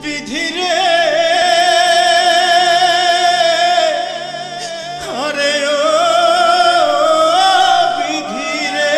বিধিরে আরে ও বিধিরে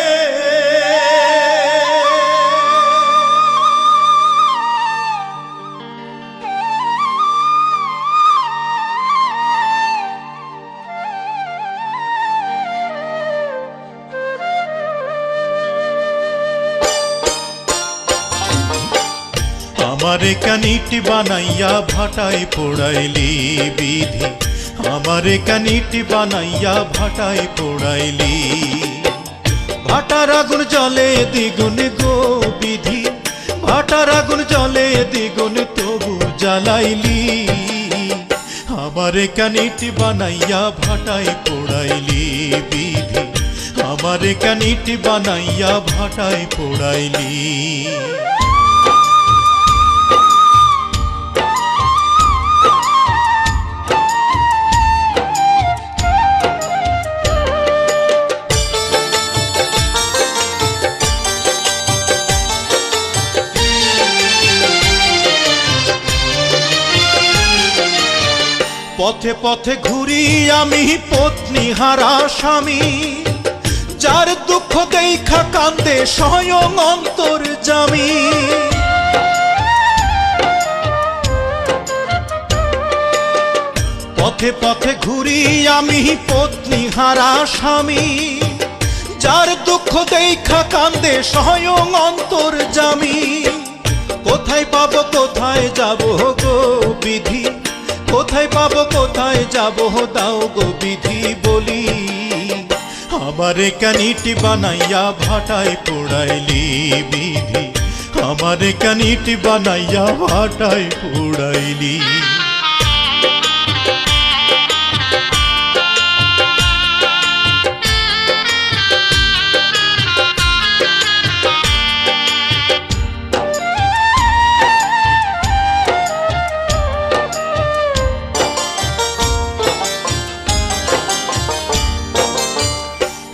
আমারে কানিটি বানাইয়া ভাটায় পোড়াইলি বিধি, আমারে কানিটি বানাইয়া ভাটায় পোড়াইলি। ভাটার আগুন জলে দ্বিগুণ গো বিধি, ভাটার আগুন জলে দ্বিগুণ তবু জ্বালাইলি। আমারে কানিটি বানাইয়া ভাটায় পোড়াইলি বিধি, আমারে কানিটি বানাইয়া ভাটায় পোড়াইলি। পথে পথে ঘুরি আমি পত্নী হারা স্বামী, যার দুঃখ দেখা কান্দে স্বয়ং অন্তর্যামী। পথে পথে ঘুরি আমি পত্নী হারা স্বামী, যার দুঃখ দেখা কান্দে স্বয়ং অন্তর্যামী। কোথায় পাবো কোথায় যাব গো বিধি, কোথায় পাবো কোথায় যাবো দাও গো বিধি বলি। আমারে কানিটি বানাইয়া ভাটায় পোড়াইলি বিধি, আমারে কানিটি বানাইয়া ভাটায় পোড়াইলি।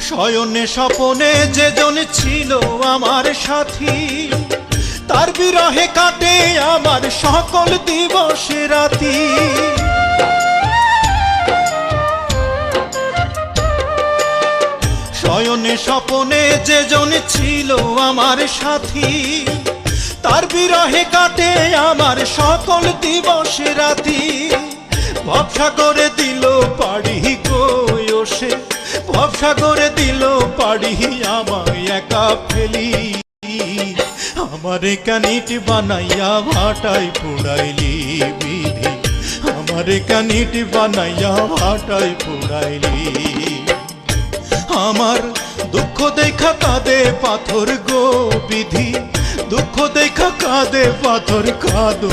শয়নে স্বপনে যেজন ছিল আমার সাথী, তার বিরহে কাটে আমার সকল দিবস রাতি। শয়নে স্বপনে যেজন ছিল আমার সাথী, তার বিরহে কাটে আমার সকল দিবস রাতি। ভবসাগরে দিল পাড়ি গো সে, ভবসাগরে দিল পাড়ি আমায় একা ফেলি। আমারে কানিটি বানাইয়া ভাটায় পোড়াইলি বিধি, আমারে কানিটি বানাইয়া ভাটায় পোড়াইলি। আমার দুঃখ দেখা কাঁদে পাথর গো বিধি, দুঃখ দেখা কাঁদে পাথর কাঁদো।